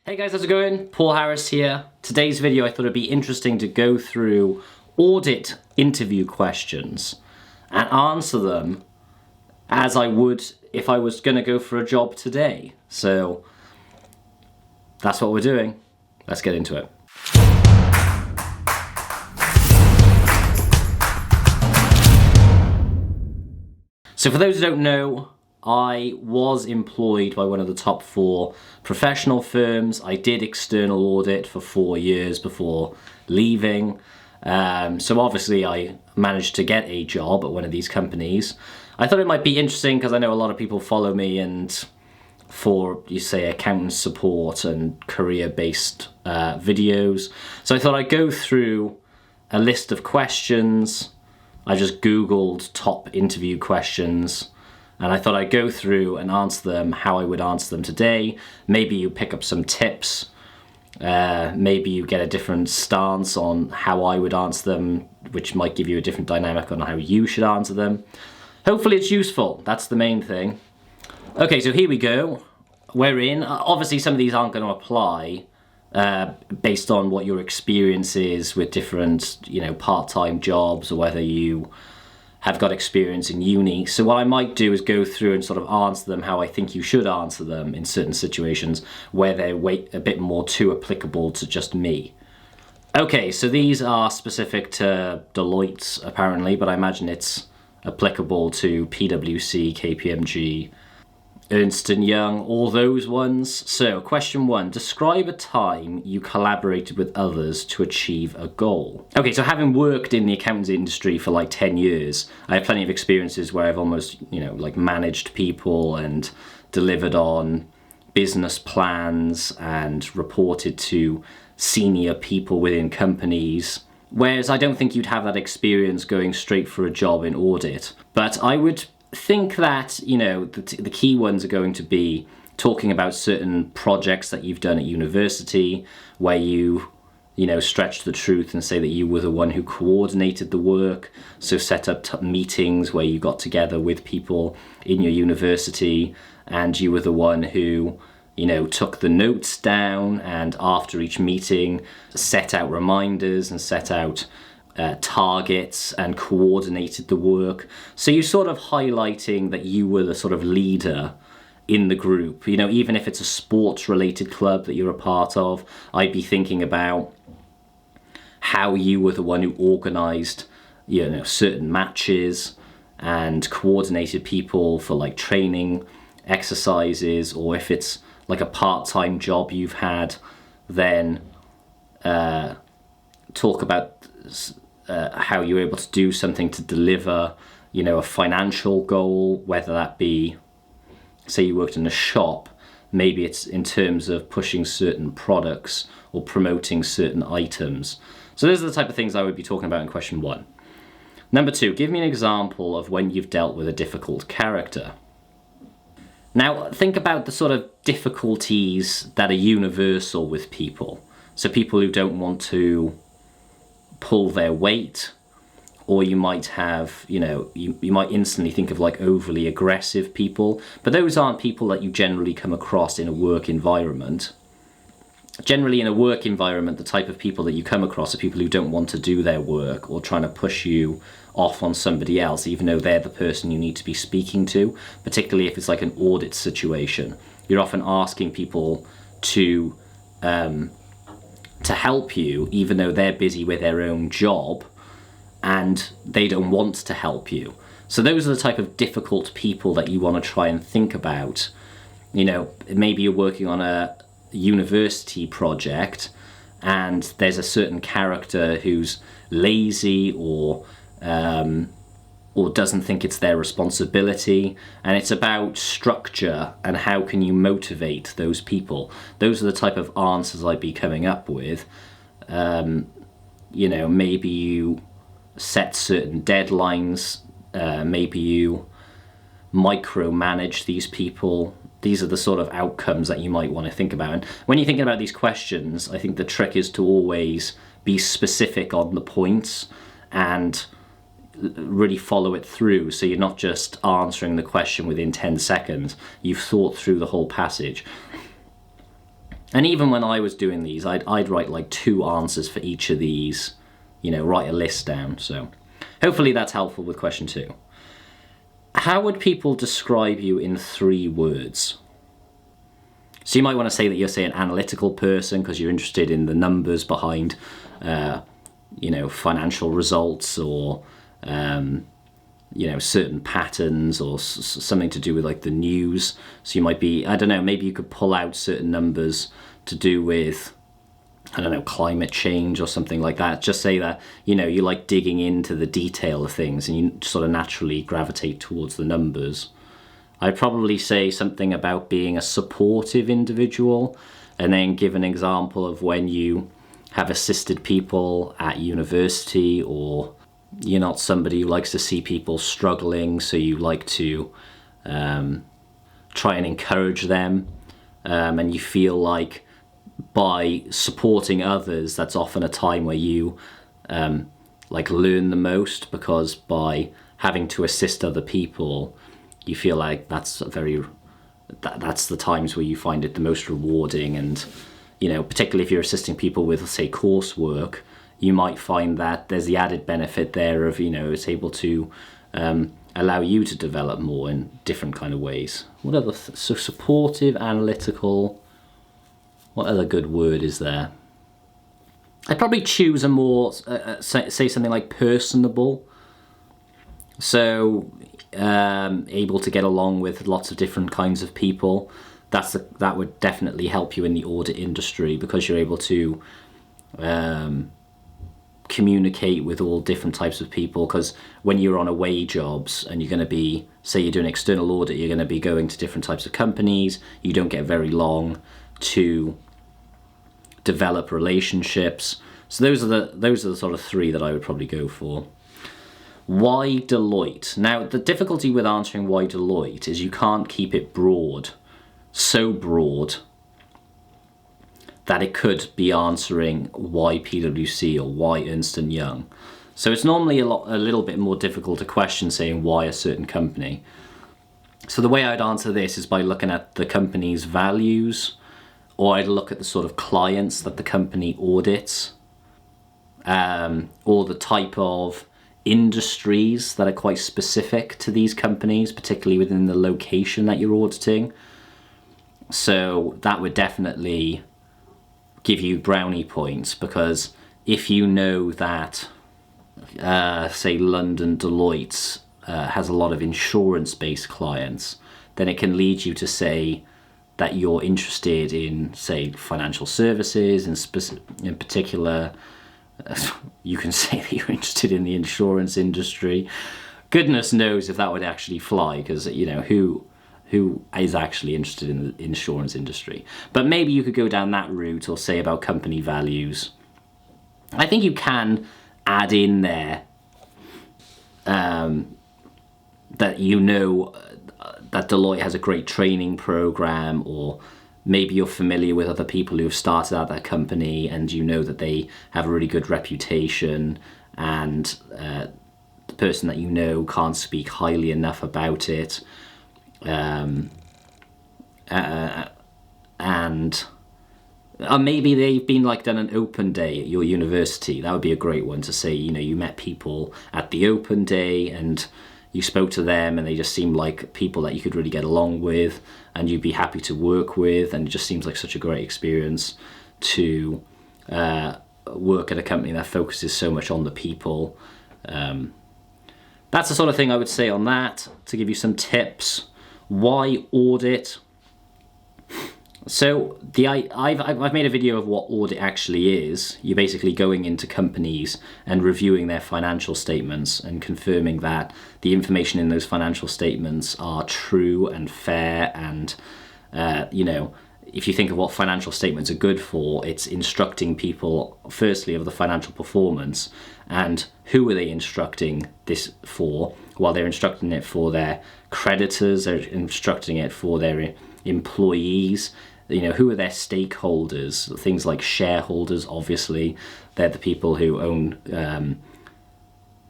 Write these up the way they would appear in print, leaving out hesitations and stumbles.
Hey guys, how's it going? Paul Harris here. Today's video, I thought it'd be interesting to go through audit interview questions and answer them as I would if I was going to go for a job today. So that's what we're doing. Let's get into it. So for those who don't know, I was employed by one of the top 4 professional firms. I did external audit for 4 years before leaving. So obviously I managed to get a job at one of these companies. I thought it might be interesting because I know a lot of people follow me and for, you say, accountant support and career-based videos. So I thought I'd go through a list of questions. I just Googled top interview questions. And I thought I'd go through and answer them how I would answer them today. Maybe you pick up some tips. Maybe you get a different stance on how I would answer them, which might give you a different dynamic on how you should answer them. Hopefully it's useful. That's the main thing. Okay, so here we go. We're in. Obviously some of these aren't going to apply based on what your experience is with different, part-time jobs or whether you have got experience in uni. So what I might do is go through and sort of answer them how I think you should answer them in certain situations where they're a bit more too applicable to just me. Okay, so these are specific to Deloitte apparently, but I imagine it's applicable to PwC, KPMG, Ernst & Young, all those ones. So question 1, describe a time you collaborated with others to achieve a goal. Okay, so having worked in the accountancy industry for like 10 years, I have plenty of experiences where I've almost, managed people and delivered on business plans and reported to senior people within companies. Whereas I don't think you'd have that experience going straight for a job in audit. But I would think that, the key ones are going to be talking about certain projects that you've done at university where you stretch the truth and say that you were the one who coordinated the work. So set up meetings where you got together with people in your university and you were the one who, took the notes down and after each meeting set out reminders and set out targets and coordinated the work. So you're sort of highlighting that you were the sort of leader in the group. Even if it's a sports related club that you're a part of, I'd be thinking about how you were the one who organized, certain matches and coordinated people for like training exercises, or if it's like a part-time job you've had, then talk about how you're able to do something to deliver, a financial goal, whether that be, say you worked in a shop, maybe it's in terms of pushing certain products or promoting certain items. So those are the type of things I would be talking about in question 1. Number 2, give me an example of when you've dealt with a difficult character. Now, think about the sort of difficulties that are universal with people. So people who don't want to pull their weight, or you might have, you might instantly think of like overly aggressive people, but those aren't people that you generally come across in a work environment. Generally in a work environment, the type of people that you come across are people who don't want to do their work or trying to push you off on somebody else, even though they're the person you need to be speaking to, particularly if it's like an audit situation. You're often asking people to help you, even though they're busy with their own job and they don't want to help you. So those are the type of difficult people that you want to try and think about. Maybe you're working on a university project and there's a certain character who's lazy or doesn't think it's their responsibility, and it's about structure and how can you motivate those people. Those are the type of answers I'd be coming up with. Maybe you set certain deadlines, maybe you micromanage these people. These are the sort of outcomes that you might want to think about. And when you're thinking about these questions, I think the trick is to always be specific on the points and really follow it through, so you're not just answering the question within 10 seconds. You've thought through the whole passage. And even when I was doing these, I'd write like 2 answers for each of these, write a list down. So hopefully that's helpful with question 2. How would people describe you in 3 words? So you might want to say that you're, say, an analytical person because you're interested in the numbers behind, financial results, or, certain patterns, or something to do with like the news. So you might be, I don't know, maybe you could pull out certain numbers to do with, I don't know, climate change or something like that. Just say that, you like digging into the detail of things and you sort of naturally gravitate towards the numbers. I'd probably say something about being a supportive individual, and then give an example of when you have assisted people at university, or you're not somebody who likes to see people struggling, so you like to try and encourage them, and you feel like by supporting others, that's often a time where you learn the most, because by having to assist other people, you feel like that's the times where you find it the most rewarding. And particularly if you're assisting people with, say, coursework, you might find that there's the added benefit there of it's able to allow you to develop more in different kind of ways. What other so supportive, analytical, what other good word is there? I'd probably choose a more say something like personable. So able to get along with lots of different kinds of people. That would definitely help you in the audit industry, because you're able to communicate with all different types of people. Because when you're on away jobs and you're going to be, say you're doing external audit, you're going to be going to different types of companies. You don't get very long to develop relationships. So those are the sort of 3 that I would probably go for. Why Deloitte? Now, the difficulty with answering why Deloitte is you can't keep it broad, so broad that it could be answering why PwC or why Ernst & Young. So it's normally a little bit more difficult a question saying why a certain company. So the way I'd answer this is by looking at the company's values, or I'd look at the sort of clients that the company audits, or the type of industries that are quite specific to these companies, particularly within the location that you're auditing. So that would definitely give you brownie points, because if you know that, say, London Deloitte has a lot of insurance-based clients, then it can lead you to say that you're interested in, say, financial services, in particular. You can say that you're interested in the insurance industry. Goodness knows if that would actually fly, because who is actually interested in the insurance industry. But maybe you could go down that route, or say about company values. I think you can add in there that that Deloitte has a great training program, or maybe you're familiar with other people who have started out that company and you know that they have a really good reputation, and the person that you know can't speak highly enough about it. And maybe they've been done an open day at your university. That would be a great one to say, you met people at the open day and you spoke to them and they just seemed like people that you could really get along with and you'd be happy to work with, and it just seems like such a great experience to work at a company that focuses so much on the people. That's the sort of thing I would say on that, to give you some tips. Why audit? So I've made a video of what audit actually is. You're basically going into companies and reviewing their financial statements and confirming that the information in those financial statements are true and fair. And if you think of what financial statements are good for, it's instructing people firstly of the financial performance, and who are they instructing this for? Well, they're instructing it for their creditors, they're instructing it for their employees. Who are their stakeholders? Things like shareholders, obviously. They're the people who own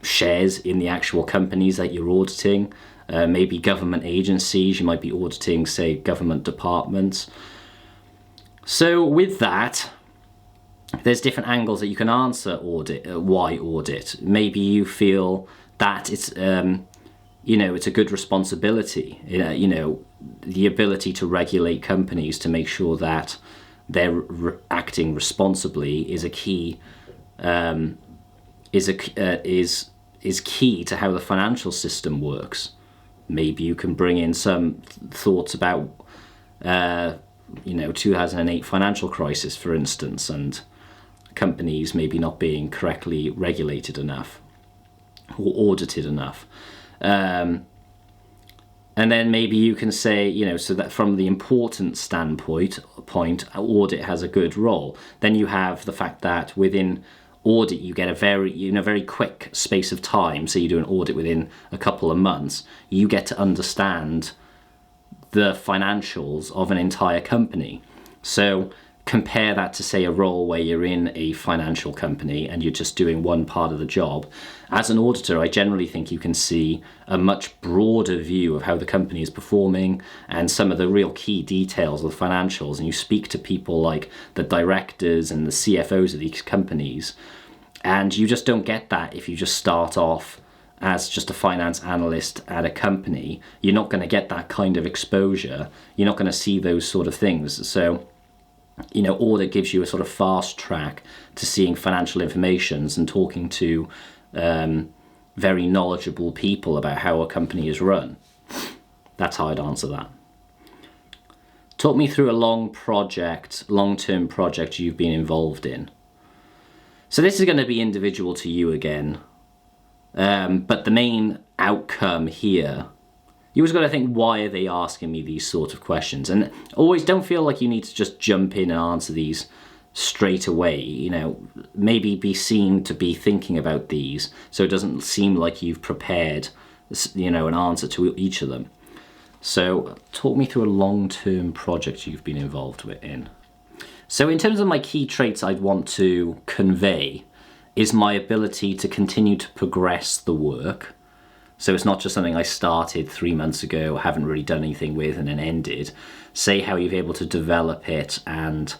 shares in the actual companies that you're auditing. Maybe government agencies, you might be auditing, say, government departments. So with that, there's different angles that you can answer audit. Why audit? Maybe you feel that it's it's a good responsibility. The ability to regulate companies to make sure that they're acting responsibly is a key. Is key to how the financial system works. Maybe you can bring in some thoughts about 2008 financial crisis, for instance, and companies maybe not being correctly regulated enough or audited enough. And then maybe you can say, so that from the important standpoint, audit has a good role. Then you have the fact that within audit you get a very quick space of time. So you do an audit within a couple of months. You get to understand the financials of an entire company. So compare that to, say, a role where you're in a financial company and you're just doing one part of the job. As an auditor, I generally think you can see a much broader view of how the company is performing and some of the real key details of the financials. And you speak to people like the directors and the CFOs of these companies. And you just don't get that if you just start off as just a finance analyst at a company. You're not going to get that kind of exposure. You're not going to see those sort of things. So audit gives you a sort of fast track to seeing financial informations and talking to very knowledgeable people about how a company is run. That's how I'd answer that. Talk me through a long-term project you've been involved in. So this is going to be individual to you again, but the main outcome here, you always got to think, why are they asking me these sort of questions? And always don't feel like you need to just jump in and answer these straight away. Maybe be seen to be thinking about these so it doesn't seem like you've prepared, an answer to each of them. So talk me through a long-term project you've been involved in. So in terms of my key traits I'd want to convey is my ability to continue to progress the work. So it's not just something I started 3 months ago, haven't really done anything with and then ended. Say how you're able to develop it, and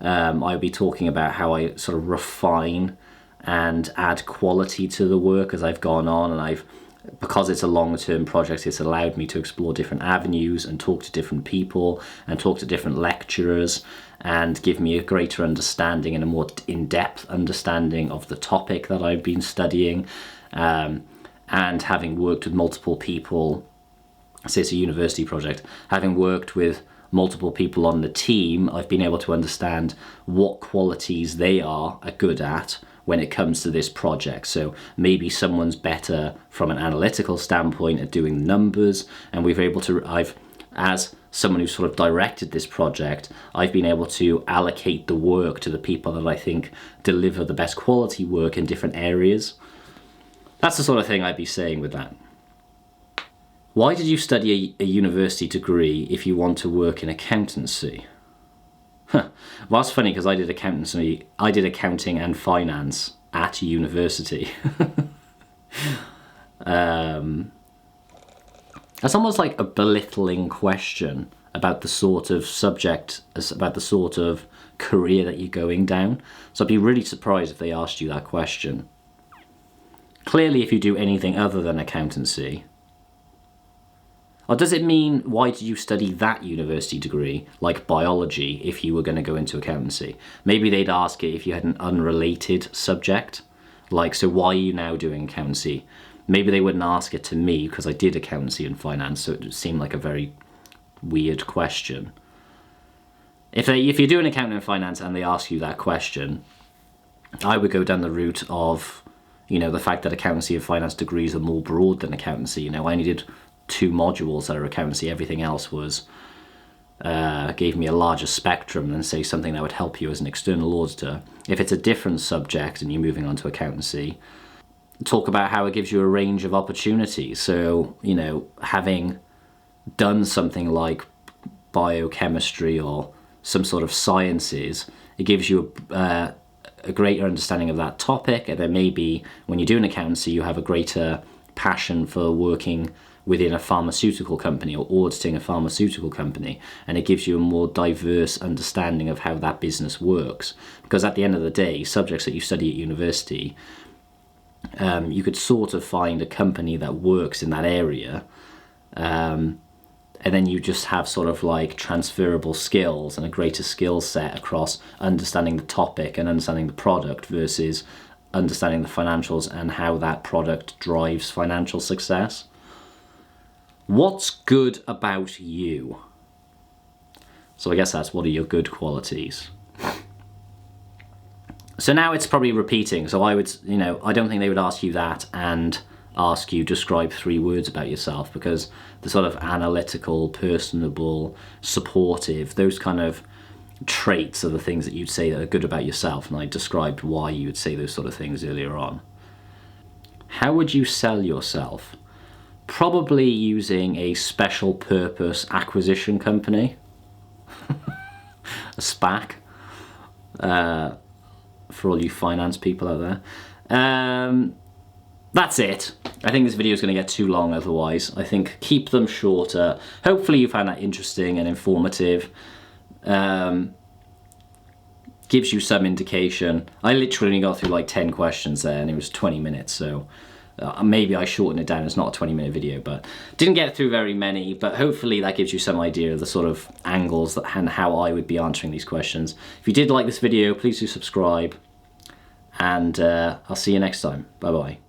I'll be talking about how I sort of refine and add quality to the work as I've gone on, and because it's a long-term project, it's allowed me to explore different avenues and talk to different people and talk to different lecturers and give me a greater understanding and a more in-depth understanding of the topic that I've been studying. And having worked with multiple people, say it's a university project, having worked with multiple people on the team, I've been able to understand what qualities they are good at when it comes to this project. So maybe someone's better from an analytical standpoint at doing numbers, and as someone who's sort of directed this project, I've been able to allocate the work to the people that I think deliver the best quality work in different areas. That's the sort of thing I'd be saying with that. Why did you study a university degree if you want to work in accountancy? Well, that's funny because I did accounting and finance at university. That's almost like a belittling question about the sort of subject, about the sort of career that you're going down. So I'd be really surprised if they asked you that question. Clearly, if you do anything other than accountancy, or does it mean, why did you study that university degree, like biology, if you were going to go into accountancy? Maybe they'd ask it if you had an unrelated subject, like, so why are you now doing accountancy? Maybe they wouldn't ask it to me because I did accountancy and finance, so it seemed like a very weird question. If you're doing accounting and finance and they ask you that question, I would go down the route of, the fact that accountancy and finance degrees are more broad than accountancy. I only did 2 modules that are accountancy. Everything else was gave me a larger spectrum than, say, something that would help you as an external auditor. If it's a different subject and you're moving on to accountancy, talk about how it gives you a range of opportunities. So, having done something like biochemistry or some sort of sciences, it gives you a greater understanding of that topic. And then maybe when you do an accountancy, you have a greater passion for working within a pharmaceutical company or auditing a pharmaceutical company, and it gives you a more diverse understanding of how that business works. Because at the end of the day, subjects that you study at university, you could sort of find a company that works in that area, and then you just have sort of like transferable skills and a greater skill set across understanding the topic and understanding the product versus understanding the financials and how that product drives financial success. What's good about you? So I guess that's, what are your good qualities? So now it's probably repeating. So I would, I don't think they would ask you that and ask you describe 3 words about yourself, because the sort of analytical, personable, supportive, those kind of traits are the things that you'd say that are good about yourself, and I described why you would say those sort of things earlier on. How would you sell yourself? Probably using a special purpose acquisition company, a SPAC, for all you finance people out there. That's it. I think this video is going to get too long otherwise. I think keep them shorter. Hopefully you found that interesting and informative. Gives you some indication. I literally only got through like 10 questions there and it was 20 minutes, so maybe I shorten it down. It's not a 20-minute video, but didn't get through very many, but hopefully that gives you some idea of the sort of angles and how I would be answering these questions. If you did like this video, please do subscribe, and I'll see you next time. Bye bye.